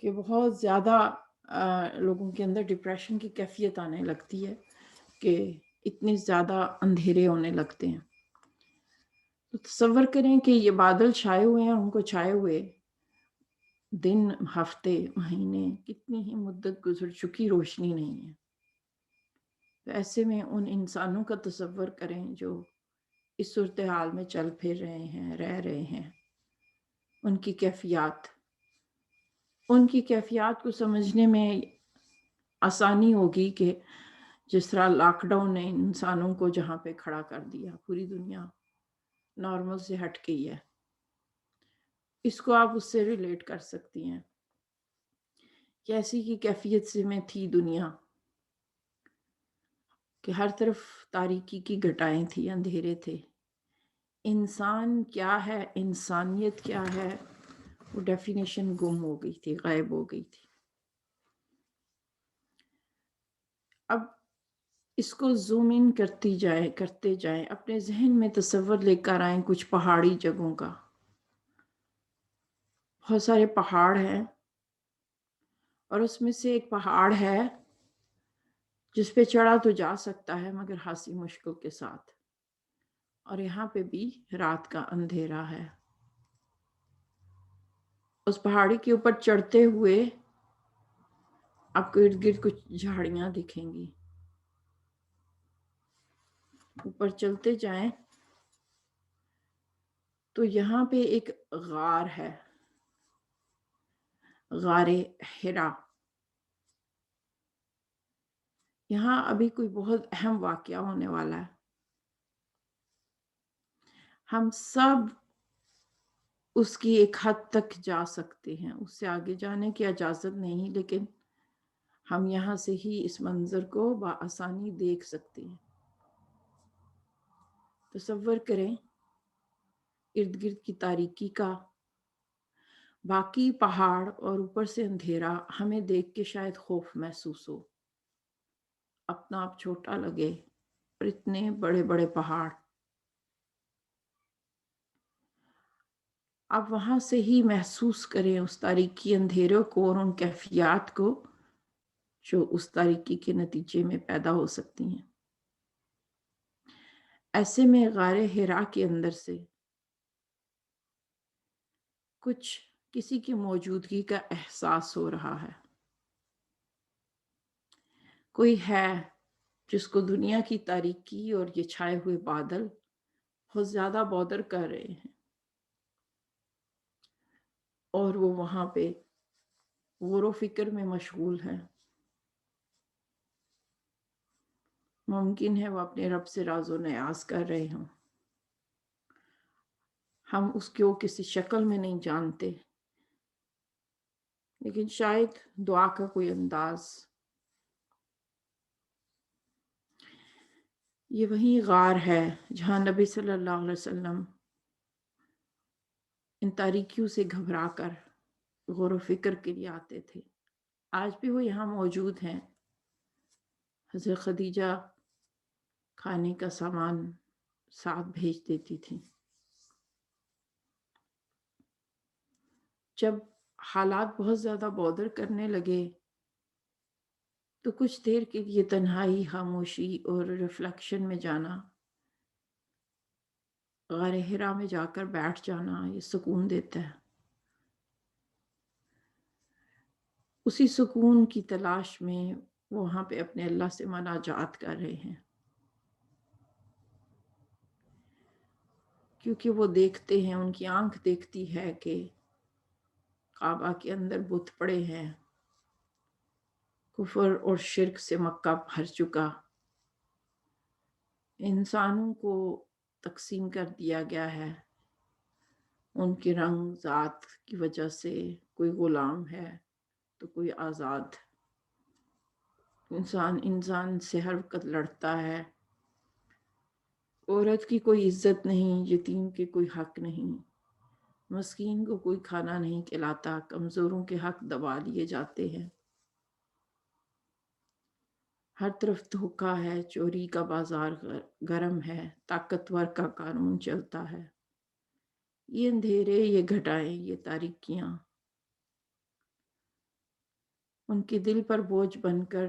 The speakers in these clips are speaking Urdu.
کہ بہت زیادہ لوگوں کے اندر ڈپریشن کی کیفیت آنے لگتی ہے کہ اتنے زیادہ اندھیرے ہونے لگتے ہیں. تو تصور کریں کہ یہ بادل چھائے ہوئے ہیں، ان کو چھائے ہوئے دن، ہفتے، مہینے، کتنی ہی مدت گزر چکی، روشنی نہیں ہے. تو ایسے میں ان انسانوں کا تصور کریں جو اس صورتحال میں چل پھر رہے ہیں، رہ رہے ہیں. ان کی کیفیات کو سمجھنے میں آسانی ہوگی کہ جس طرح لاک ڈاؤن نے انسانوں کو جہاں پہ کھڑا کر دیا، پوری دنیا نارمل سے ہٹ گئی ہے. اس کو آپ اس سے ریلیٹ کر سکتی ہیں. کیسی کی کیفیت سے میں تھی دنیا کہ ہر طرف تاریکی کی گھٹائیں تھی، اندھیرے تھے. انسان کیا ہے، انسانیت کیا ہے، وہ ڈیفینیشن گم ہو گئی تھی، غائب ہو گئی تھی. اب اس کو زوم ان کرتے جائیں، اپنے ذہن میں تصور لے کر آئیں کچھ پہاڑی جگہوں کا. بہت سارے پہاڑ ہیں اور اس میں سے ایک پہاڑ ہے جس پہ چڑھا تو جا سکتا ہے مگر خاصی مشکل کے ساتھ، اور یہاں پہ بھی رات کا اندھیرا ہے. اس پہاڑی کے اوپر چڑھتے ہوئے آپ کو ارد گرد کچھ جھاڑیاں دکھیں گی. اوپر چلتے جائیں تو یہاں پہ ایک غار ہے، غار حرا. یہاں ابھی کوئی بہت اہم واقعہ ہونے والا ہے. ہم سب اس کی ایک حد تک جا سکتے ہیں، اس سے آگے جانے کی اجازت نہیں، لیکن ہم یہاں سے ہی اس منظر کو بآسانی دیکھ سکتے ہیں. تصور کریں ارد گرد کی تاریکی کا، باقی پہاڑ اور اوپر سے اندھیرا. ہمیں دیکھ کے شاید خوف محسوس ہو، اپنا آپ چھوٹا لگے، اور اتنے بڑے بڑے پہاڑ. آپ وہاں سے ہی محسوس کریں اس تاریکی اندھیروں کو اور ان کیفیات کو جو اس تاریکی کے نتیجے میں پیدا ہو سکتی ہیں. ایسے میں غار حرا کے اندر سے کچھ کسی کی موجودگی کا احساس ہو رہا ہے. کوئی ہے جس کو دنیا کی تاریکی اور یہ چھائے ہوئے بادل بہت زیادہ بودر کر رہے ہیں، اور وہ وہاں پہ غور و فکر میں مشغول ہیں. ممکن ہے وہ اپنے رب سے راز و نیاز کر رہے ہوں. ہم اس کو کسی شکل میں نہیں جانتے، لیکن شاید دعا کا کوئی انداز. یہ وہی غار ہے جہاں نبی صلی اللہ علیہ وسلم ان تاریکیوں سے گھبرا کر غور و فکر کے لیے آتے تھے. آج بھی وہ یہاں موجود ہیں. حضرت خدیجہ کھانے کا سامان ساتھ بھیج دیتی تھی. جب حالات بہت زیادہ بودر کرنے لگے تو کچھ دیر کے لیے تنہائی، خاموشی اور ریفلیکشن میں جانا، غار حرا میں جا کر بیٹھ جانا، یہ سکون دیتا ہے. اسی سکون کی تلاش میں وہاں پہ اپنے اللہ سے مناجات کر رہے ہیں، کیونکہ وہ دیکھتے ہیں، ان کی آنکھ دیکھتی ہے کہ کعبہ کے اندر بت پڑے ہیں. کفر اور شرک سے مکہ بھر چکا. انسانوں کو تقسیم کر دیا گیا ہے ان کے رنگ ذات کی وجہ سے. کوئی غلام ہے تو کوئی آزاد. انسان سے ہر وقت لڑتا ہے. عورت کی کوئی عزت نہیں، یتیم کے کوئی حق نہیں، مسکین کو کوئی کھانا نہیں کھلاتا، کمزوروں کے حق دبا لیے جاتے ہیں. ہر طرف دھوکہ ہے، چوری کا بازار گرم ہے، طاقتور کا قانون چلتا ہے. یہ اندھیرے، یہ گھٹائیں، یہ تاریکیاں ان کے دل پر بوجھ بن کر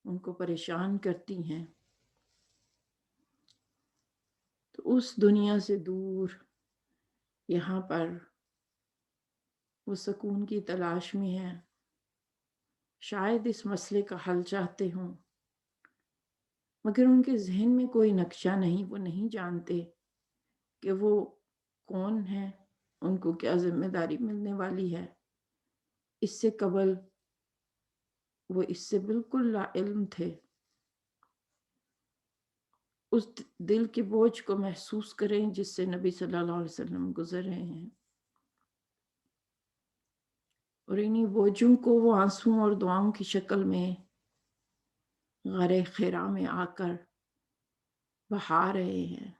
ان کو پریشان کرتی ہیں، تو اس دنیا سے دور یہاں پر وہ سکون کی تلاش میں ہیں، شاید اس مسئلے کا حل چاہتے ہوں، مگر ان کے ذہن میں کوئی نقشہ نہیں، وہ نہیں جانتے کہ وہ کون ہے، ان کو کیا ذمہ داری ملنے والی ہے۔ اس سے قبل وہ اس سے بالکل لا علم تھے۔ اس دل کے بوجھ کو محسوس کریں جس سے نبی صلی اللہ علیہ وسلم گزر رہے ہیں، اور انہی بوجھوں کو وہ آنسوں اور دعاؤں کی شکل میں غار حرا میں آ کر بہا رہے ہیں۔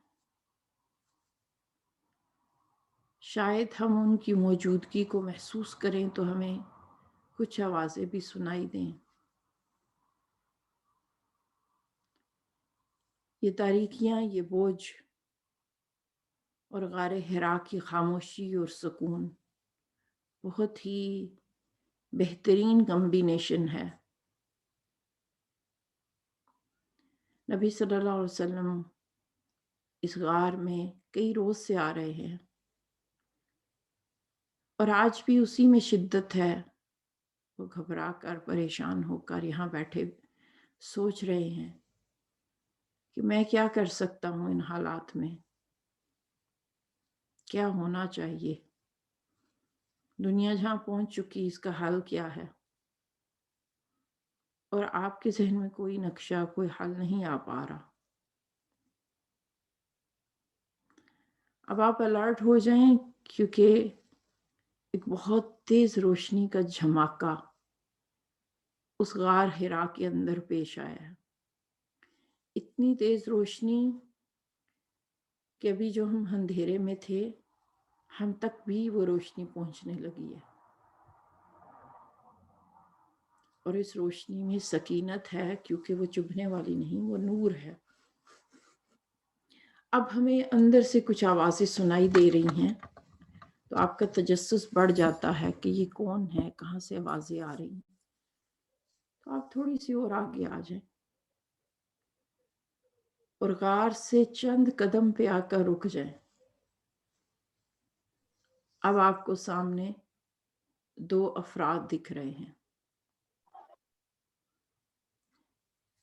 شاید ہم ان کی موجودگی کو محسوس کریں تو ہمیں کچھ آوازیں بھی سنائی دیں۔ یہ تاریکیاں، یہ بوجھ اور غار حرا کی خاموشی اور سکون بہت ہی بہترین کمبینیشن ہے۔ نبی صلی اللہ علیہ وسلم اس غار میں کئی روز سے آ رہے ہیں، اور آج بھی اسی میں شدت ہے۔ وہ گھبرا کر پریشان ہو کر یہاں بیٹھے سوچ رہے ہیں کہ میں کیا کر سکتا ہوں ان حالات میں، کیا ہونا چاہیے، دنیا جہاں پہنچ چکی اس کا حل کیا ہے، اور آپ کے ذہن میں کوئی نقشہ، کوئی حل نہیں آ پا رہا۔ اب آپ الرٹ ہو جائیں، کیونکہ ایک بہت تیز روشنی کا جھماکہ اس غار حرا کے اندر پیش آیا ہے۔ اتنی تیز روشنی کہ ابھی جو ہم اندھیرے میں تھے، ہم تک بھی وہ روشنی پہنچنے لگی ہے، اور اس روشنی میں سکینت ہے، کیونکہ وہ چبھنے والی نہیں، وہ نور ہے۔ اب ہمیں اندر سے کچھ آوازیں سنائی دے رہی ہیں، تو آپ کا تجسس بڑھ جاتا ہے کہ یہ کون ہے، کہاں سے آوازیں آ رہی ہیں۔ تو آپ تھوڑی سی اور آگے آ جائیں، اور غار سے چند قدم پہ آ کر رک جائیں۔ اب آپ کو سامنے دو افراد دکھ رہے ہیں۔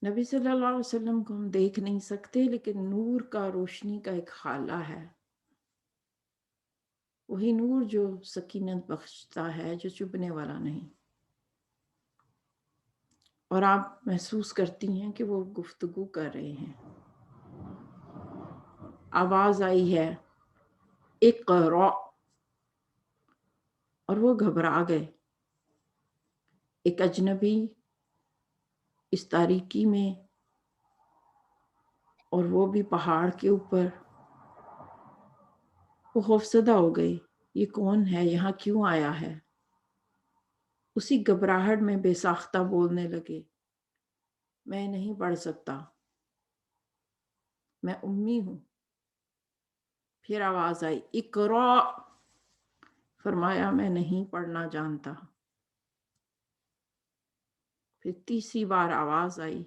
نبی صلی اللہ علیہ وسلم کو ہم دیکھ نہیں سکتے، لیکن نور کا، روشنی کا ایک خالہ ہے، وہی نور جو سکینت بخشتا ہے، جو چبھنے والا نہیں۔ اور آپ محسوس کرتی ہیں کہ وہ گفتگو کر رہے ہیں۔ آواز آئی ہے اقرأ، اور وہ گھبرا گئے۔ ایک اجنبی اس تاریکی میں، اور وہ بھی پہاڑ کے اوپر، وہ خوفزدہ ہو گئی، یہ کون ہے، یہاں کیوں آیا ہے؟ اسی گھبراہٹ میں بے ساختہ بولنے لگے، میں نہیں پڑھ سکتا، میں امی ہوں۔ پھر آواز آئی اقرأ، فرمایا میں نہیں پڑھنا جانتا۔ پھر تیسری بار آواز آئی،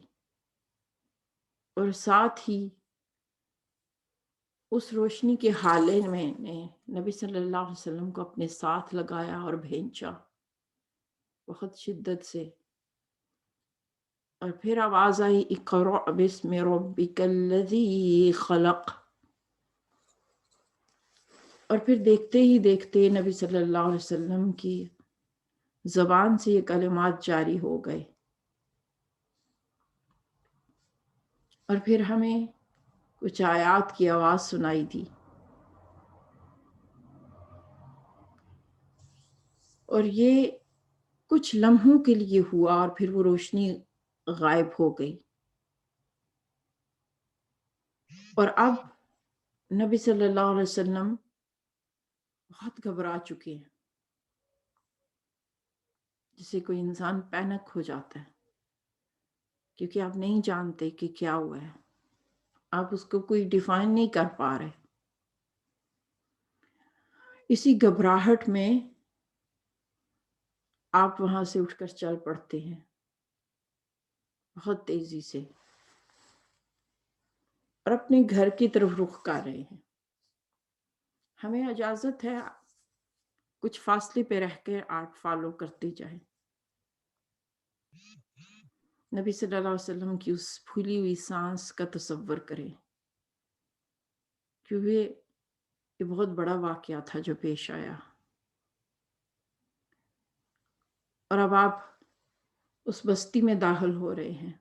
اور ساتھ ہی اس روشنی کے حالے میں نے نبی صلی اللہ علیہ وسلم کو اپنے ساتھ لگایا اور بھینچا بہت شدت سے۔ اور پھر آواز آئی اقرأ بسم ربک الذی خلق، اور پھر دیکھتے ہی دیکھتے نبی صلی اللہ علیہ وسلم کی زبان سے یہ کلمات جاری ہو گئے، اور پھر ہمیں کچھ آیات کی آواز سنائی دی، اور یہ کچھ لمحوں کے لیے ہوا، اور پھر وہ روشنی غائب ہو گئی۔ اور اب نبی صلی اللہ علیہ وسلم بہت گھبرا چکے ہیں، جسے کوئی انسان پینک ہو جاتا ہے، کیونکہ آپ نہیں جانتے کہ کیا ہوا ہے، آپ اس کو کوئی ڈیفائن نہیں کر پا رہے۔ اسی گھبراہٹ میں آپ وہاں سے اٹھ کر چل پڑتے ہیں بہت تیزی سے اور اپنے گھر کی طرف رخ کر رہے ہیں. ہمیں اجازت ہے کچھ فاصلے پہ رہ کے آرٹ فالو کرتے جائیں. نبی صلی اللہ علیہ وسلم کی اس پھولی ہوئی سانس کا تصور کریں، کیونکہ یہ بہت بڑا واقعہ تھا جو پیش آیا. اور اب آپ اس بستی میں داخل ہو رہے ہیں.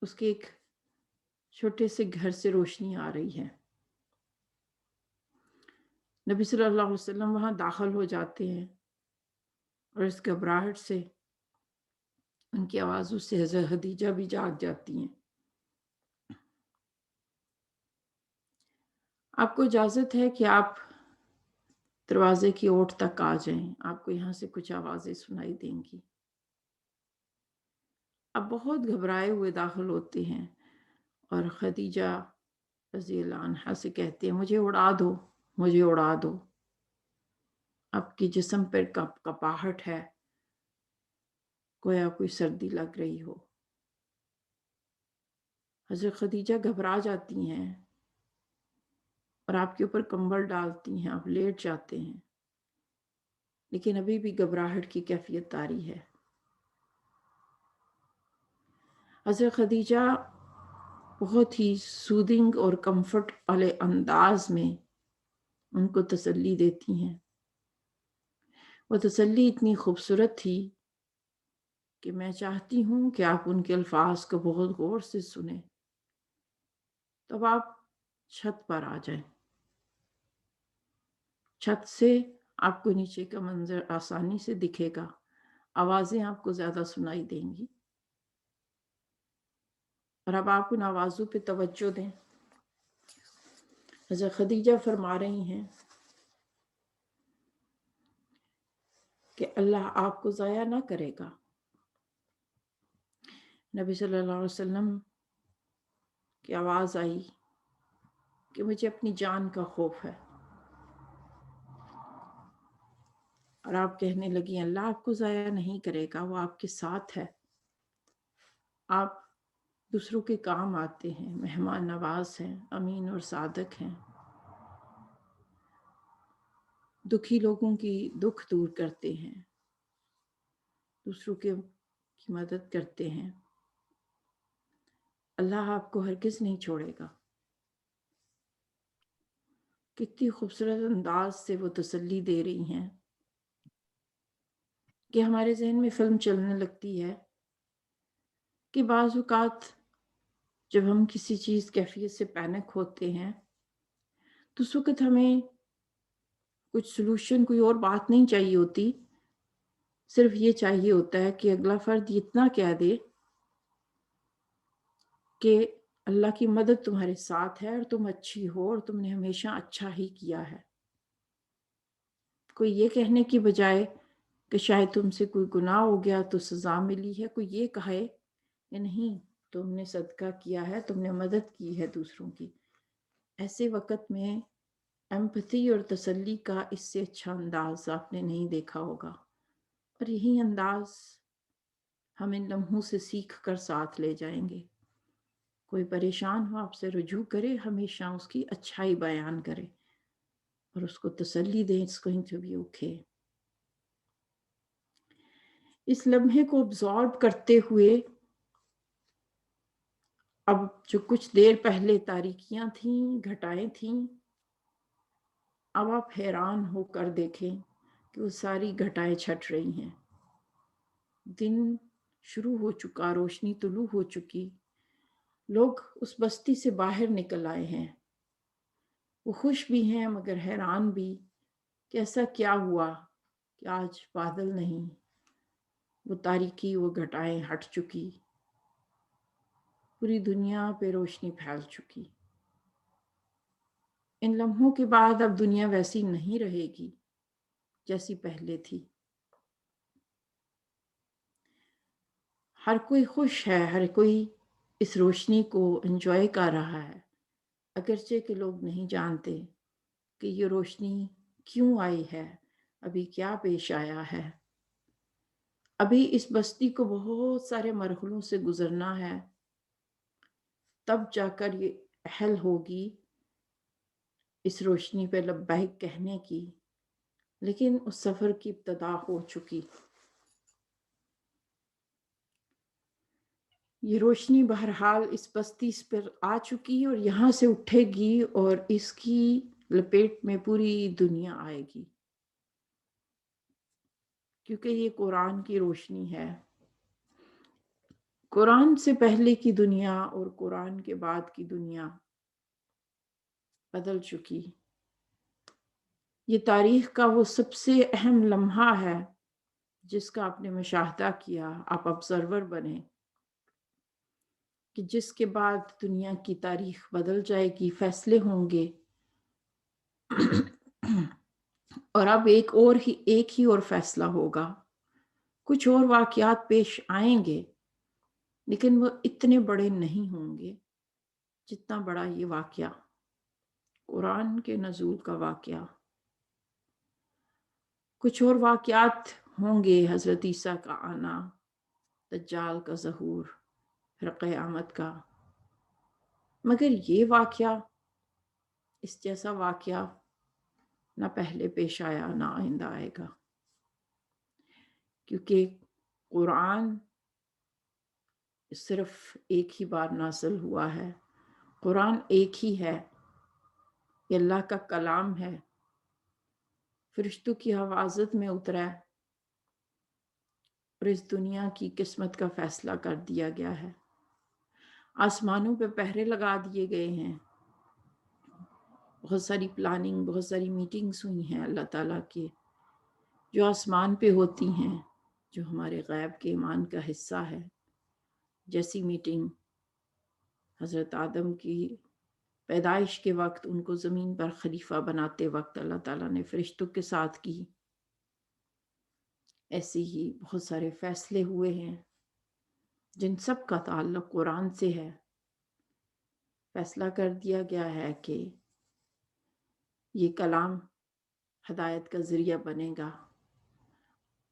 اس کے ایک چھوٹے سے گھر سے روشنی آ رہی ہے. نبی صلی اللہ علیہ وسلم وہاں داخل ہو جاتے ہیں اور اس گھبراہٹ سے ان کی آوازوں سے حضرت خدیجہ بھی جاگ جاتی ہیں. آپ کو اجازت ہے کہ آپ دروازے کی اوٹ تک آ جائیں. آپ کو یہاں سے کچھ آوازیں سنائی دیں گی. آپ بہت گھبرائے ہوئے داخل ہوتے ہیں اور خدیجہ رضی اللہ عنہا سے کہتے ہیں مجھے اڑا دو، مجھے اڑا دو. آپ کی جسم پر کپاہٹ ہے، گویا کوئی سردی لگ رہی ہو. حضرت خدیجہ گھبرا جاتی ہیں اور آپ کے اوپر کمبل ڈالتی ہیں. آپ لیٹ جاتے ہیں لیکن ابھی بھی گھبراہٹ کی کیفیت طاری ہے. حضرت خدیجہ بہت ہی سودنگ اور کمفرٹ والے انداز میں ان کو تسلی دیتی ہیں. وہ تسلی اتنی خوبصورت تھی کہ میں چاہتی ہوں کہ آپ ان کے الفاظ کو بہت غور سے سنیں. تب آپ چھت پر آ جائیں. چھت سے آپ کو نیچے کا منظر آسانی سے دکھے گا. آوازیں آپ کو زیادہ سنائی دیں گی اور اب آپ ان آوازوں پہ توجہ دیں. حضرت خدیجہ فرما رہی ہیں کہ اللہ آپ کو ضائع نہ کرے گا. نبی صلی اللہ علیہ وسلم کی آواز آئی کہ مجھے اپنی جان کا خوف ہے. اور آپ کہنے لگی اللہ آپ کو ضائع نہیں کرے گا، وہ آپ کے ساتھ ہے. آپ دوسروں کے کام آتے ہیں، مہمان نواز ہیں، امین اور صادق ہیں، دکھی لوگوں کی دکھ دور کرتے ہیں، دوسروں کی مدد کرتے ہیں. اللہ آپ کو ہرگز نہیں چھوڑے گا. کتنی خوبصورت انداز سے وہ تسلی دے رہی ہیں کہ ہمارے ذہن میں فلم چلنے لگتی ہے کہ بعض اوقات جب ہم کسی چیز کیفیت سے پینک ہوتے ہیں تو اس وقت ہمیں کچھ سلوشن، کوئی اور بات نہیں چاہیے ہوتی. صرف یہ چاہیے ہوتا ہے کہ اگلا فرد اتنا کہہ دے کہ اللہ کی مدد تمہارے ساتھ ہے اور تم اچھی ہو اور تم نے ہمیشہ اچھا ہی کیا ہے. کوئی یہ کہنے کی بجائے کہ شاید تم سے کوئی گناہ ہو گیا تو سزا ملی ہے، کوئی یہ کہے کہ نہیں تم نے صدقہ کیا ہے، تم نے مدد کی ہے دوسروں کی. ایسے وقت میں ایمپتھی اور تسلی کا اس سے اچھا انداز آپ نے نہیں دیکھا ہوگا. اور یہی انداز ہم ان لمحوں سے سیکھ کر ساتھ لے جائیں گے. کوئی پریشان ہو آپ سے رجوع کرے، ہمیشہ اس کی اچھائی بیان کرے اور اس کو تسلی دیں it's going to be okay. اس لمحے کو ابزارب کرتے ہوئے اب جو کچھ دیر پہلے تاریکیاں تھیں، گھٹائیں تھیں، اب آپ حیران ہو کر دیکھیں کہ وہ ساری گھٹائیں چھٹ رہی ہیں. دن شروع ہو چکا، روشنی طلوع ہو چکی. لوگ اس بستی سے باہر نکل آئے ہیں. وہ خوش بھی ہیں مگر حیران بھی کہ ایسا کیا ہوا کہ آج بادل نہیں، وہ تاریکی، وہ گھٹائیں ہٹ چکی، پوری دنیا پہ روشنی پھیل چکی. ان لمحوں کے بعد اب دنیا ویسی نہیں رہے گی جیسی پہلے تھی. ہر کوئی خوش ہے، ہر کوئی اس روشنی کو انجوائے کر رہا ہے، اگرچہ کہ لوگ نہیں جانتے کہ یہ روشنی کیوں آئی ہے ابھی کیا پیش آیا ہے، ابھی اس بستی کو بہت سارے مرحلوں سے گزرنا ہے، تب جا کر یہ اہل ہوگی اس روشنی پہ لبیک کہنے کی، لیکن اس سفر کی ابتدا ہو چکی۔ یہ روشنی بہرحال اس بستی پر آ چکی اور یہاں سے اٹھے گی اور اس کی لپیٹ میں پوری دنیا آئے گی، کیونکہ یہ قرآن کی روشنی ہے۔ قرآن سے پہلے کی دنیا اور قرآن کے بعد کی دنیا بدل چکی۔ یہ تاریخ کا وہ سب سے اہم لمحہ ہے جس کا آپ نے مشاہدہ کیا، آپ آبزرور بنے، کہ جس کے بعد دنیا کی تاریخ بدل جائے گی، فیصلے ہوں گے، اور اب ایک ہی اور فیصلہ ہوگا۔ کچھ اور واقعات پیش آئیں گے لیکن وہ اتنے بڑے نہیں ہوں گے جتنا بڑا یہ واقعہ، قرآن کے نزول کا واقعہ۔ کچھ اور واقعات ہوں گے، حضرت عیسیٰ کا آنا، دجال کا ظہور، پھر قیامت کا، مگر یہ واقعہ، اس جیسا واقعہ نہ پہلے پیش آیا نہ آئندہ آئے گا، کیونکہ قرآن صرف ایک ہی بار نازل ہوا ہے، قرآن ایک ہی ہے، یہ اللہ کا کلام ہے، فرشتوں کی حفاظت میں اترا ہے اور اس دنیا کی قسمت کا فیصلہ کر دیا گیا ہے۔ آسمانوں پہ پہرے لگا دیے گئے ہیں، بہت ساری پلاننگ، بہت ساری میٹنگز ہوئی ہیں اللہ تعالیٰ کے، جو آسمان پہ ہوتی ہیں، جو ہمارے غیب کے ایمان کا حصہ ہے۔ جیسی میٹنگ حضرت آدم کی پیدائش کے وقت ان کو زمین پر خلیفہ بناتے وقت اللہ تعالیٰ نے فرشتوں کے ساتھ کی، ایسے ہی بہت سارے فیصلے ہوئے ہیں جن سب کا تعلق قرآن سے ہے۔ فیصلہ کر دیا گیا ہے کہ یہ کلام ہدایت کا ذریعہ بنے گا،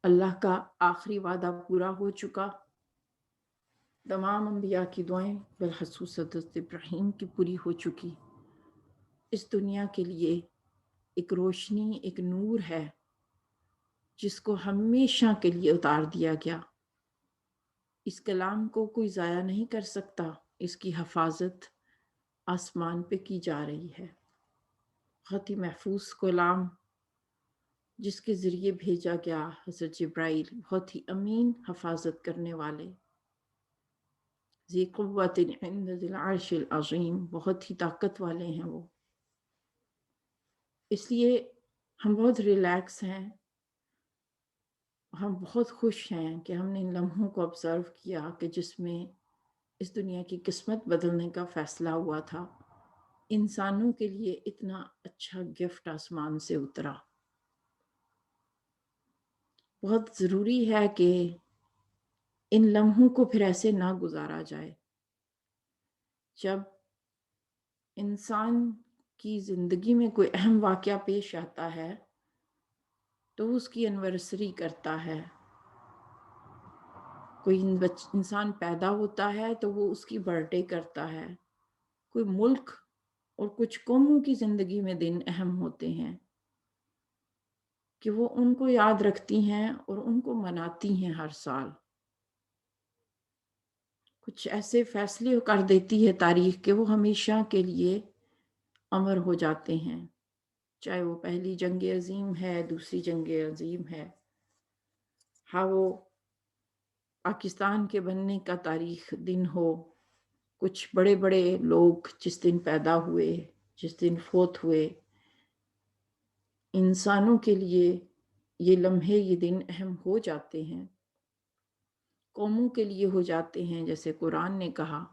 اللہ کا آخری وعدہ پورا ہو چکا، تمام انبیاء کی دعائیں بالخصوص حضرت ابراہیم کی پوری ہو چکی، اس دنیا کے لیے ایک روشنی، ایک نور ہے جس کو ہمیشہ کے لیے اتار دیا گیا۔ اس کلام کو کوئی ضائع نہیں کر سکتا، اس کی حفاظت آسمان پہ کی جا رہی ہے۔ بہت ہی محفوظ کلام جس کے ذریعے بھیجا گیا حضرت جبرائیل، بہت ہی امین حفاظت کرنے والے، ذی قوت عند ذی العرش العظیم، بہت ہی طاقت والے ہیں وہ۔ اس لیے ہم بہت ریلیکس ہیں، ہم بہت خوش ہیں کہ ہم نے ان لمحوں کو آبزرو کیا کہ جس میں اس دنیا کی قسمت بدلنے کا فیصلہ ہوا تھا۔ انسانوں کے لیے اتنا اچھا گفٹ آسمان سے اترا۔ بہت ضروری ہے کہ ان لمحوں کو پھر ایسے نہ گزارا جائے۔ جب انسان کی زندگی میں کوئی اہم واقعہ پیش آتا ہے تو اس کی اینیورسری کرتا ہے، کوئی انسان پیدا ہوتا ہے تو وہ اس کی برتھ ڈے کرتا ہے، کوئی ملک اور کچھ قوموں کی زندگی میں دن اہم ہوتے ہیں کہ وہ ان کو یاد رکھتی ہیں اور ان کو مناتی ہیں ہر سال۔ کچھ ایسے فیصلے کر دیتی ہے تاریخ کہ وہ ہمیشہ کے لیے امر ہو جاتے ہیں، چاہے وہ پہلی جنگ عظیم ہے، دوسری جنگ عظیم ہے، ہاں وہ پاکستان کے بننے کا تاریخ دن ہو، کچھ بڑے بڑے لوگ جس دن پیدا ہوئے، جس دن فوت ہوئے، انسانوں کے لیے یہ لمحے، یہ دن اہم ہو جاتے ہیں، قوموں کے لیے ہو جاتے ہیں۔ جیسے قرآن نے کہا،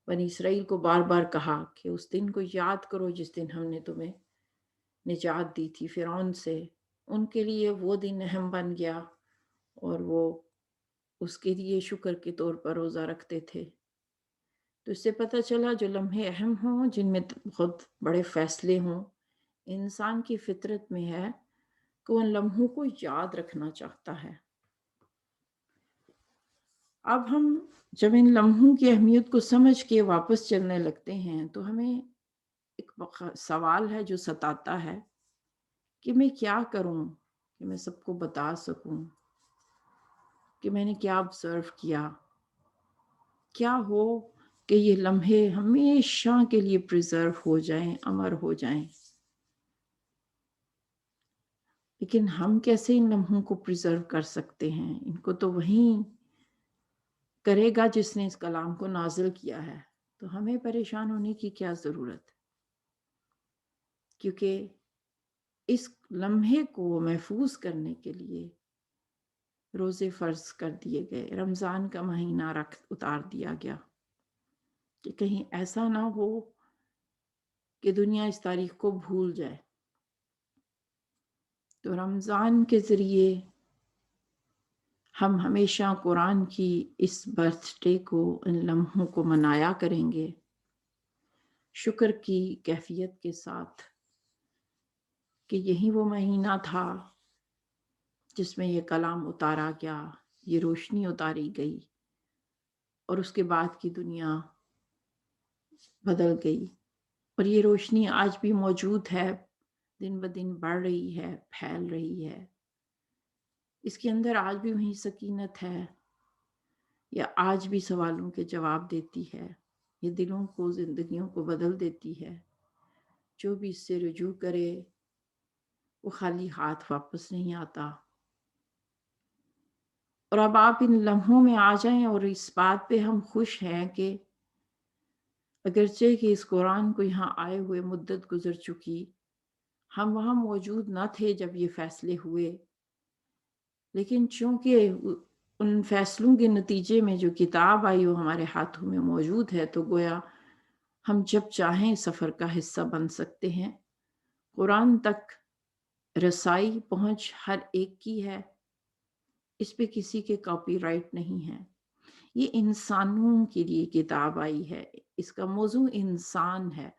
بنی اسرائیل کو بار بار کہا کہ اس دن کو یاد کرو جس دن ہم نے تمہیں نجات دی تھی فرعون سے۔ ان کے لیے وہ دن اہم بن گیا اور وہ اس کے لیے شکر کے طور پر روزہ رکھتے تھے۔ تو اس سے پتہ چلا جو لمحے اہم ہوں، جن میں بہت بڑے فیصلے ہوں، انسان کی فطرت میں ہے کہ وہ ان لمحوں کو یاد رکھنا چاہتا ہے۔ اب ہم جب ان لمحوں کی اہمیت کو سمجھ کے واپس چلنے لگتے ہیں تو ہمیں ایک سوال ہے جو ستاتا ہے کہ میں کیا کروں کہ میں سب کو بتا سکوں کہ میں نے کیا آبزرو کیا، کیا ہو کہ یہ لمحے ہمیشہ کے لیے پریزرو ہو جائیں، امر ہو جائیں۔ لیکن ہم کیسے ان لمحوں کو پریزرو کر سکتے ہیں؟ ان کو تو وہیں کرے گا جس نے اس کلام کو نازل کیا ہے، تو ہمیں پریشان ہونے کی کیا ضرورت؟ کیونکہ اس لمحے کو محفوظ کرنے کے لیے روزے فرض کر دیے گئے، رمضان کا مہینہ اتار دیا گیا کہ کہیں ایسا نہ ہو کہ دنیا اس تاریخ کو بھول جائے۔ تو رمضان کے ذریعے ہم ہمیشہ قرآن کی اس برتھ ڈے کو، ان لمحوں کو منایا کریں گے، شکر کی کیفیت کے ساتھ کہ یہی وہ مہینہ تھا جس میں یہ کلام اتارا گیا، یہ روشنی اتاری گئی، اور اس کے بعد کی دنیا بدل گئی، اور یہ روشنی آج بھی موجود ہے، دن بدن بڑھ رہی ہے، پھیل رہی ہے۔ اس کے اندر آج بھی وہی سکینت ہے، یا آج بھی سوالوں کے جواب دیتی ہے، یہ دلوں کو، زندگیوں کو بدل دیتی ہے۔ جو بھی اس سے رجوع کرے وہ خالی ہاتھ واپس نہیں آتا۔ اور اب آپ ان لمحوں میں آ جائیں، اور اس بات پہ ہم خوش ہیں کہ اگرچہ کہ اس قرآن کو یہاں آئے ہوئے مدت گزر چکی، ہم وہاں موجود نہ تھے جب یہ فیصلے ہوئے، لیکن چونکہ ان فیصلوں کے نتیجے میں جو کتاب آئی وہ ہمارے ہاتھوں میں موجود ہے، تو گویا ہم جب چاہیں سفر کا حصہ بن سکتے ہیں۔ قرآن تک رسائی، پہنچ ہر ایک کی ہے، اس پہ کسی کے کاپی رائٹ نہیں ہے۔ یہ انسانوں کے لیے کتاب آئی ہے، اس کا موضوع انسان ہے،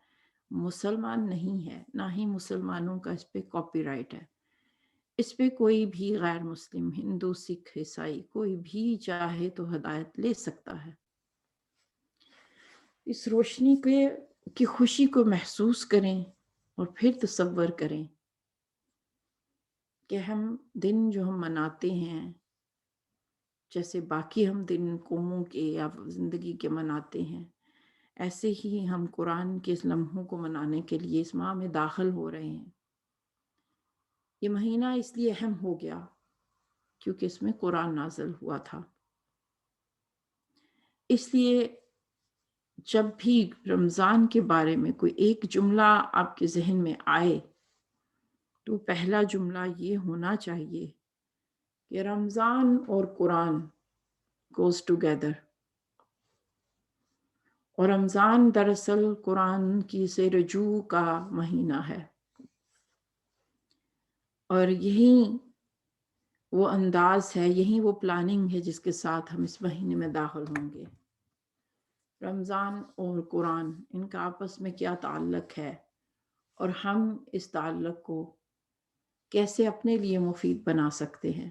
مسلمان نہیں ہے، نہ ہی مسلمانوں کا اس پہ کاپی رائٹ ہے۔ اس پہ کوئی بھی غیر مسلم، ہندو، سکھ، عیسائی، کوئی بھی چاہے تو ہدایت لے سکتا ہے۔ اس روشنی کی خوشی کو محسوس کریں اور پھر تصور کریں کہ ہم دن جو ہم مناتے ہیں، جیسے باقی ہم دن قوموں کے یا زندگی کے مناتے ہیں، ایسے ہی ہم قرآن کے اس لمحوں کو منانے کے لیے اس ماہ میں داخل ہو رہے ہیں۔ یہ مہینہ اس لیے اہم ہو گیا کیونکہ اس میں قرآن نازل ہوا تھا۔ اس لیے جب بھی رمضان کے بارے میں کوئی ایک جملہ آپ کے ذہن میں آئے تو پہلا جملہ یہ ہونا چاہیے کہ رمضان اور قرآن goes together، اور رمضان دراصل قرآن کی سے رجوع کا مہینہ ہے، اور یہی وہ انداز ہے، یہی وہ پلاننگ ہے جس کے ساتھ ہم اس مہینے میں داخل ہوں گے۔ رمضان اور قرآن، ان کا آپس میں کیا تعلق ہے، اور ہم اس تعلق کو کیسے اپنے لیے مفید بنا سکتے ہیں،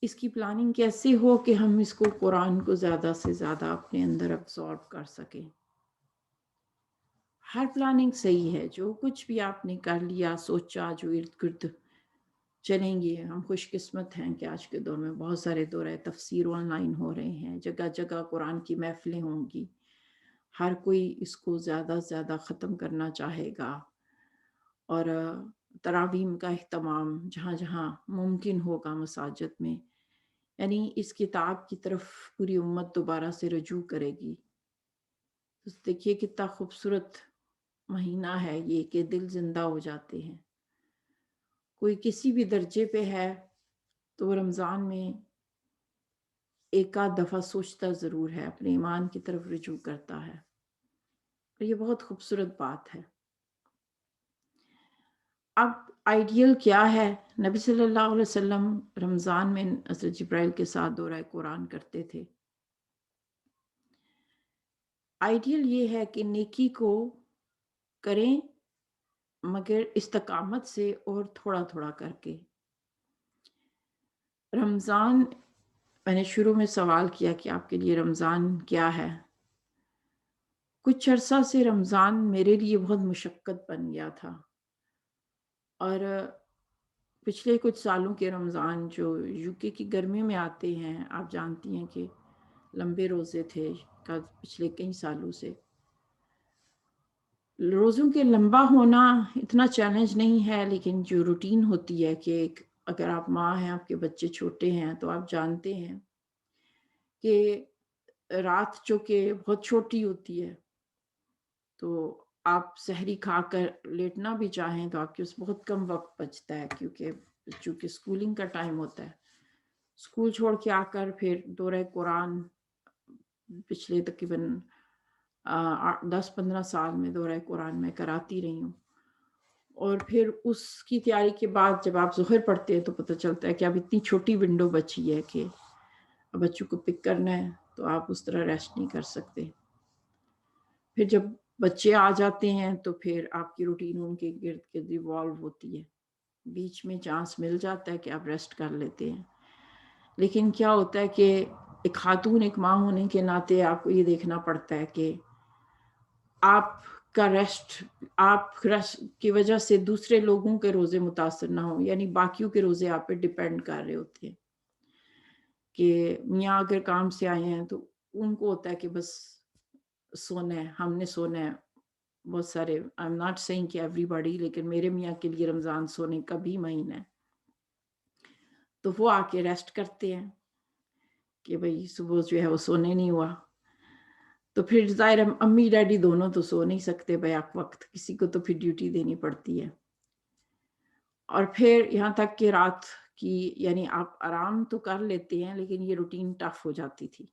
اس کی پلاننگ کیسے ہو کہ ہم اس کو، قرآن کو زیادہ سے زیادہ اپنے اندر ابزارب کر سکیں۔ ہر پلاننگ صحیح ہے، جو کچھ بھی آپ نے کر لیا، سوچا، جو ارد گرد چلیں گے۔ ہم خوش قسمت ہیں کہ آج کے دور میں بہت سارے دورہ تفسیر آن لائن ہو رہے ہیں، جگہ جگہ قرآن کی محفلیں ہوں گی، ہر کوئی اس کو زیادہ سے زیادہ ختم کرنا چاہے گا، اور تراویم کا اہتمام جہاں جہاں ممکن ہوگا مساجد میں، یعنی اس کتاب کی طرف پوری امت دوبارہ سے رجوع کرے گی۔ تو دیکھیے کتنا خوبصورت مہینہ ہے یہ کہ دل زندہ ہو جاتے ہیں۔ کوئی کسی بھی درجے پہ ہے تو وہ رمضان میں ایک آدھ دفعہ سوچتا ضرور ہے، اپنے ایمان کی طرف رجوع کرتا ہے، اور یہ بہت خوبصورت بات ہے۔ اب آئیڈیل کیا ہے؟ نبی صلی اللہ علیہ وسلم رمضان میں حضرت جبرائیل کے ساتھ دورہ قرآن کرتے تھے۔ آئیڈیل یہ ہے کہ نیکی کو کریں مگر استقامت سے اور تھوڑا تھوڑا کر کے. رمضان، میں نے شروع میں سوال کیا کہ آپ کے لیے رمضان کیا ہے. کچھ عرصہ سے رمضان میرے لیے بہت مشقت بن گیا تھا، اور پچھلے کچھ سالوں کے رمضان جو یوکے کی گرمی میں آتے ہیں، آپ جانتی ہیں کہ لمبے روزے تھے پچھلے کئی سالوں سے. روزوں کے لمبا ہونا اتنا چیلنج نہیں ہے، لیکن جو روٹین ہوتی ہے کہ اگر آپ ماں ہیں، آپ کے بچے چھوٹے ہیں، تو آپ جانتے ہیں کہ رات جو کہ بہت چھوٹی ہوتی ہے، تو آپ سحری کھا کر لیٹنا بھی چاہیں تو آپ کے اس بہت کم وقت بچتا ہے، چونکہ اسکولنگ کا ٹائم ہوتا ہے. اسکول چھوڑ کے آ کر پھر دورہ قرآن پچھلے تقریباً 10-15 سال میں دورہ قرآن میں کراتی رہی ہوں. اور پھر اس کی تیاری کے بعد جب آپ ظہر پڑھتے ہیں تو پتہ چلتا ہے کہ اب اتنی چھوٹی ونڈو بچی ہے کہ بچوں کو پک کرنا ہے، تو آپ اس طرح ریسٹ نہیں کر سکتے. پھر جب بچے آ جاتے ہیں تو پھر آپ کی روٹین ان کے گرد گرد ایوالو ہوتی ہے. بیچ میں چانس مل جاتا ہے کہ آپ ریسٹ کر لیتے ہیں، لیکن کیا ہوتا ہے کہ ایک خاتون، ایک ماں ہونے کے ناطے آپ کو یہ دیکھنا پڑتا ہے کہ آپ کا آپ ریسٹ کی وجہ سے دوسرے لوگوں کے روزے متاثر نہ ہوں، یعنی باقیوں کے روزے آپ پہ ڈیپینڈ کر رہے ہوتے ہیں. کہ میاں اگر کام سے آئے ہیں تو ان کو ہوتا ہے کہ بس سونا ہے، ہم نے سونا ہے. بہت سارے، آئی ایم ناٹ سیئنگ کہ ایوری باڈی، لیکن میرے میاں کے لیے رمضان سونے کا بھی مہینہ ہے. تو وہ آ کے ریسٹ کرتے ہیں کہ بھئی صبح جو ہے وہ سونے نہیں ہوا. تو پھر ظاہر امی ڈیڈی دونوں تو سو نہیں سکتے بیک وقت، کسی کو تو پھر ڈیوٹی دینی پڑتی ہے. اور پھر یہاں تک کہ رات کی، یعنی آپ آرام تو کر لیتے ہیں لیکن یہ روٹین ٹف ہو جاتی تھی.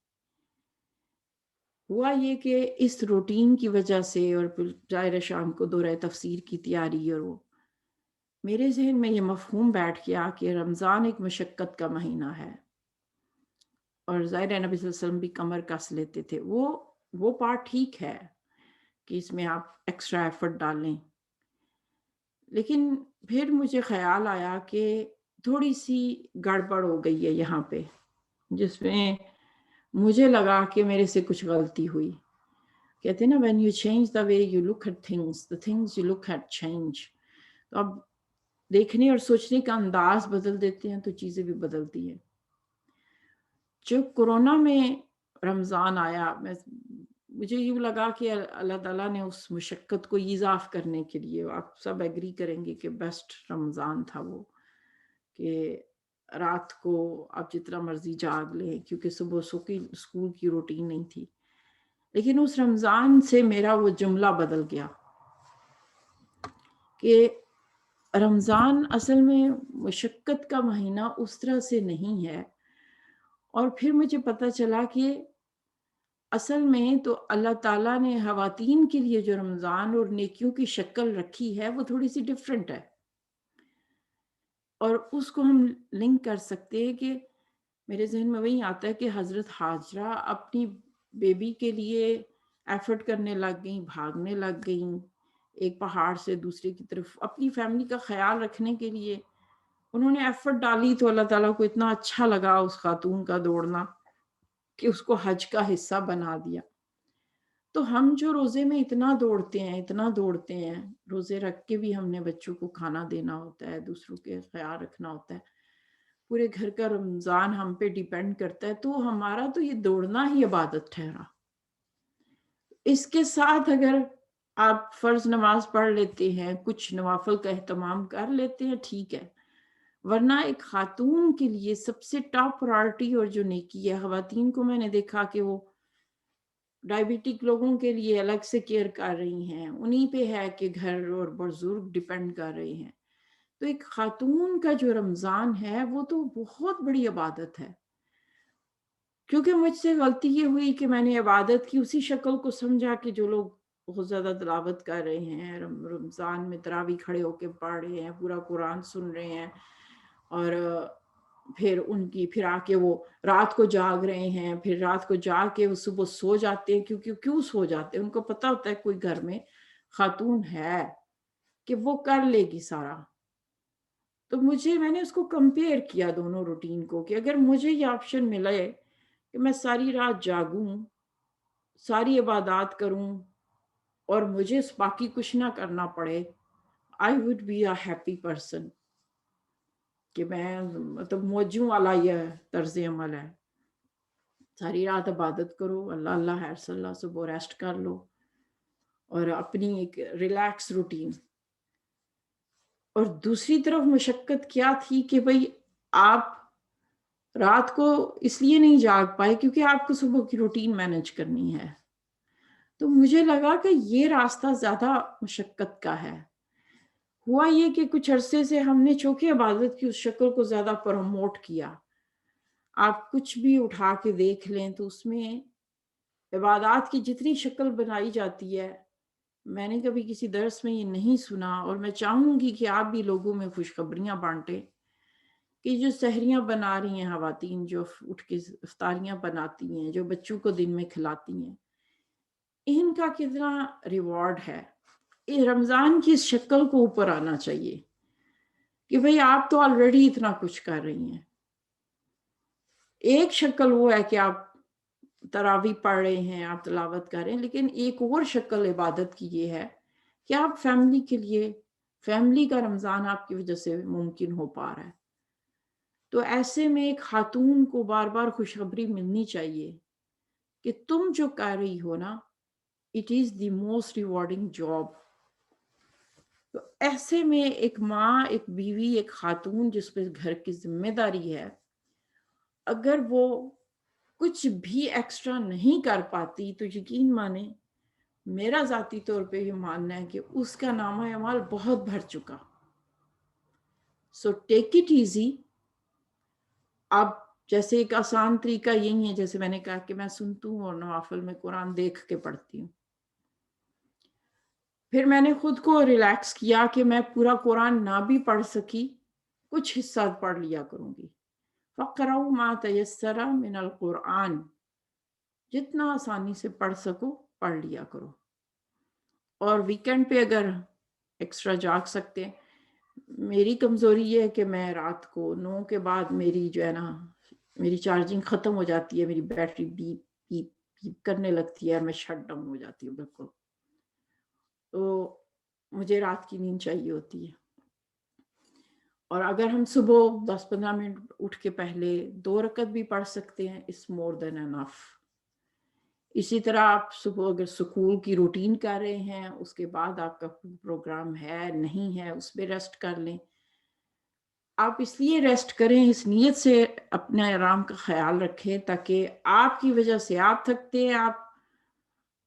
ہوا یہ کہ اس روٹین کی وجہ سے، اور پھر ظاہر شام کو دورہ تفسیر کی تیاری، اور وہ میرے ذہن میں یہ مفہوم بیٹھ گیا کہ رمضان ایک مشقت کا مہینہ ہے. اور ظاہر نبی صلی اللہ علیہ وسلم بھی کمر کس لیتے تھے. وہ پارٹ ٹھیک ہے کہ اس میں آپ ایکسٹرا ایفرٹ ڈالیں، لیکن پھر مجھے خیال آیا کہ تھوڑی سی گڑبڑ ہو گئی ہے یہاں پہ، جس میں مجھے لگا کہ میرے سے کچھ غلطی ہوئی. کہتے ہیں نا when you change the way you look at things, the things you look at change. تو اب دیکھنے اور سوچنے کا انداز بدل دیتے ہیں تو چیزیں بھی بدلتی ہیں. جو کورونا میں رمضان آیا، مجھے یوں لگا کہ اللہ تعالیٰ نے اس مشقت کو ایزاف کرنے کے لیے، آپ سب ایگری کریں گے کہ بیسٹ رمضان تھا وہ، کہ رات کو آپ جتنا مرضی جاگ لیں، کیونکہ صبح اسکول کی روٹین نہیں تھی. لیکن اس رمضان سے میرا وہ جملہ بدل گیا کہ رمضان اصل میں مشقت کا مہینہ اس طرح سے نہیں ہے. اور پھر مجھے پتہ چلا کہ اصل میں تو اللہ تعالیٰ نے خواتین کے لیے جو رمضان اور نیکیوں کی شکل رکھی ہے وہ تھوڑی سی ڈیفرنٹ ہے. اور اس کو ہم لنک کر سکتے ہیں کہ میرے ذہن میں وہی آتا ہے کہ حضرت ہاجرہ اپنی بیبی کے لیے ایفرٹ کرنے لگ گئیں، بھاگنے لگ گئیں ایک پہاڑ سے دوسرے کی طرف، اپنی فیملی کا خیال رکھنے کے لیے انہوں نے ایفرٹ ڈالی. تو اللہ تعالیٰ کو اتنا اچھا لگا اس خاتون کا دوڑنا کہ اس کو حج کا حصہ بنا دیا. تو ہم جو روزے میں اتنا دوڑتے ہیں، روزے رکھ کے بھی ہم نے بچوں کو کھانا دینا ہوتا ہے، دوسروں کے خیال رکھنا ہوتا ہے، پورے گھر کا رمضان ہم پہ ڈیپینڈ کرتا ہے. تو ہمارا تو یہ دوڑنا ہی عبادت ٹھہرا. اس کے ساتھ اگر آپ فرض نماز پڑھ لیتے ہیں، کچھ نوافل کا اہتمام کر لیتے ہیں، ٹھیک ہے. ورنہ ایک خاتون کے لیے سب سے ٹاپ پرائرٹی اور جو نیکی ہے، خواتین کو میں نے دیکھا کہ وہ ڈائبیٹک لوگوں کے لیے الگ سے کیئر کر رہی ہیں، انہی پہ ہے کہ گھر اور بزرگ ڈیپینڈ کر رہے ہیں. تو ایک خاتون کا جو رمضان ہے وہ تو بہت بڑی عبادت ہے. کیونکہ مجھ سے غلطی یہ ہوئی کہ میں نے عبادت کی اسی شکل کو سمجھا کہ جو لوگ بہت زیادہ تلاوت کر رہے ہیں، رمضان میں تراویح کھڑے ہو کے پڑھ رہے ہیں، پورا قرآن سن رہے ہیں، اور پھر آ کے وہ رات کو جاگ رہے ہیں، پھر رات کو جاگ کے وہ صبح سو جاتے ہیں. کیوں سو جاتے ہیں؟ ان کو پتہ ہوتا ہے کوئی گھر میں خاتون ہے کہ وہ کر لے گی سارا. تو میں نے اس کو کمپیئر کیا دونوں روٹین کو کہ اگر مجھے یہ آپشن ملے کہ میں ساری رات جاگوں، ساری عبادات کروں اور مجھے باقی کچھ نہ کرنا پڑے، I would be a happy person. کہ میں مطلب موجوں والا یہ طرز عمل ہے. ساری رات عبادت کرو، اللہ اللہ حیر صلی اللہ، صبح ریسٹ کر لو اور اپنی ایک ریلیکس روٹین. اور دوسری طرف مشقت کیا تھی کہ بھئی آپ رات کو اس لیے نہیں جاگ پائے کیونکہ آپ کو صبح کی روٹین مینج کرنی ہے. تو مجھے لگا کہ یہ راستہ زیادہ مشقت کا ہے. ہوا یہ کہ کچھ عرصے سے ہم نے چونکہ عبادت کی اس شکل کو زیادہ پروموٹ کیا. آپ کچھ بھی اٹھا کے دیکھ لیں تو اس میں عبادات کی جتنی شکل بنائی جاتی ہے، میں نے کبھی کسی درس میں یہ نہیں سنا. اور میں چاہوں گی کہ آپ بھی لوگوں میں خوشخبریاں بانٹیں کہ جو سحریاں بنا رہی ہیں خواتین، جو اٹھ کے افطاریاں بناتی ہیں، جو بچوں کو دن میں کھلاتی ہیں، ان کا کتنا ریوارڈ ہے. رمضان کی اس شکل کو اوپر آنا چاہیے کہ بھئی آپ تو آلریڈی اتنا کچھ کر رہی ہیں. ایک شکل وہ ہے کہ آپ تراویح پڑھ رہے ہیں، آپ تلاوت کر رہے ہیں، لیکن ایک اور شکل عبادت کی یہ ہے کہ آپ فیملی کے لیے، فیملی کا رمضان آپ کی وجہ سے ممکن ہو پا رہا ہے. تو ایسے میں ایک خاتون کو بار بار خوشخبری ملنی چاہیے کہ تم جو کر رہی ہو نا، it is the most rewarding job. تو ایسے میں ایک ماں، ایک بیوی، ایک خاتون جس پہ گھر کی ذمہ داری ہے، اگر وہ کچھ بھی ایکسٹرا نہیں کر پاتی تو یقین مانے، میرا ذاتی طور پہ یہ ماننا ہے کہ اس کا نامہ اعمال بہت بھر چکا. سو ٹیک اٹ ایزی. اب جیسے ایک آسان طریقہ یہی ہے، جیسے میں نے کہا کہ میں سنتی ہوں اور نوافل میں قرآن دیکھ کے پڑھتی ہوں. پھر میں نے خود کو ریلیکس کیا کہ میں پورا قرآن نہ بھی پڑھ سکی، کچھ حصہ پڑھ لیا کروں گی. فَقْرَؤْا مَا تَيَسَّرَ مِنَ الْقُرْآنِ، جتنا آسانی سے پڑھ سکو پڑھ لیا کرو. اور ویکینڈ پہ اگر ایکسٹرا جاگ سکتے ہیں. میری کمزوری یہ ہے کہ میں رات کو 9 کے بعد میری جو ہے نا، میری چارجنگ ختم ہو جاتی ہے، میری بیٹری بیپ بیپ بیپ کرنے لگتی ہے اور میں شٹ ڈاؤن ہو جاتی ہوں بالکل. تو مجھے رات کی نیند چاہیے ہوتی ہے. اور اگر ہم صبح 10-15 منٹ اٹھ کے پہلے 2 رکعت بھی پڑھ سکتے ہیں، اس مور دین انف. اسی طرح آپ صبح اگر سکول کی روٹین کر رہے ہیں، اس کے بعد آپ کا پروگرام ہے نہیں ہے، اس پہ ریسٹ کر لیں. آپ اس لیے ریسٹ کریں، اس نیت سے اپنے آرام کا خیال رکھیں تاکہ آپ کی وجہ سے آپ تھکتے ہیں.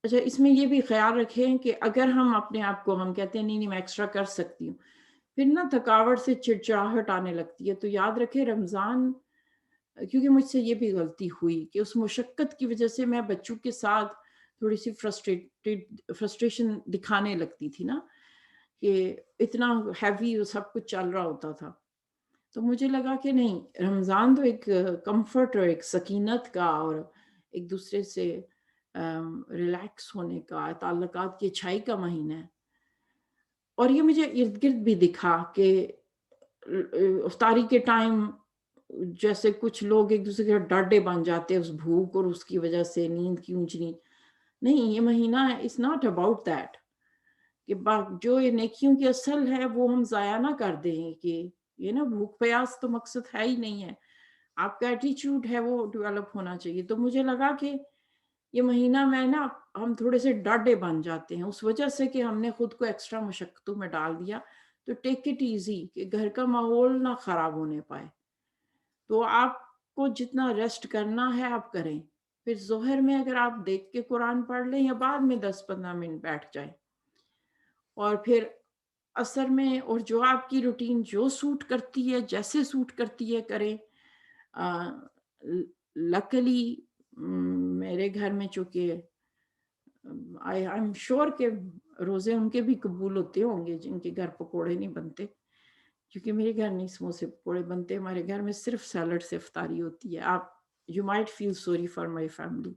اچھا، اس میں یہ بھی خیال رکھیں کہ اگر ہم اپنے آپ کو، ہم کہتے ہیں نہیں میں ایکسٹرا کر سکتی ہوں، پھر نا تھکاوٹ سے چڑچڑاہٹ آنے لگتی ہے. تو یاد رکھیں رمضان، کیونکہ مجھ سے یہ بھی غلطی ہوئی کہ اس مشقت کی وجہ سے میں بچوں کے ساتھ تھوڑی سی فرسٹریشن دکھانے لگتی تھی نا، کہ اتنا ہیوی سب کچھ چل رہا ہوتا تھا. تو مجھے لگا کہ نہیں، رمضان تو ایک کمفرٹ اور ایک سکینت کا اور ایک دوسرے سے ریلیکس ہونے کا، تعلقات کی اچھائی کا مہینہ ہے. اور یہ مجھے ارد گرد بھی دکھا کہ افطاری کے ٹائم جیسے کچھ لوگ ایک دوسرے کے ڈاڈے بن جاتے ہیں اس بھوک اور اس کی وجہ سے نیند کی اونچنی. نہیں، یہ مہینہ is not about that کہ جو یہ نیکیوں کی اصل ہے وہ ہم ضائع نہ کر دیں. کہ یہ نا بھوک پیاس تو مقصد ہے ہی نہیں ہے، آپ کا ایٹیچیوڈ ہے وہ ڈیولپ ہونا چاہیے. تو مجھے لگا کہ یہ مہینہ میں نا ہم تھوڑے سے ڈاڈے بن جاتے ہیں اس وجہ سے کہ ہم نے خود کو ایکسٹرا مشقتوں میں ڈال دیا. تو ٹیک اٹ ایزی کہ گھر کا ماحول نہ خراب ہونے پائے. تو آپ کو جتنا ریسٹ کرنا ہے آپ کریں. پھر ظہر میں اگر آپ دیکھ کے قرآن پڑھ لیں یا بعد میں 10-15 منٹ بیٹھ جائیں. اور پھر عصر میں، اور جو آپ کی روٹین جو سوٹ کرتی ہے، جیسے سوٹ کرتی ہے کریں. لکلی میرے گھر میں چونکہ آئی ایم شور کہ روزے ان کے بھی قبول ہوتے ہوں گے جن کے گھر پکوڑے نہیں بنتے، کیونکہ میرے گھر نہیں سموسے پکوڑے بنتے. ہمارے گھر میں صرف سیلڈ سے افطاری ہوتی ہے. آپ you might feel sorry for my family,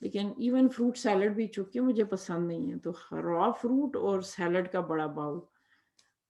لیکن ایون فروٹ سیلڈ بھی چونکہ مجھے پسند نہیں ہے، تو را فروٹ اور سیلڈ کا بڑا باؤل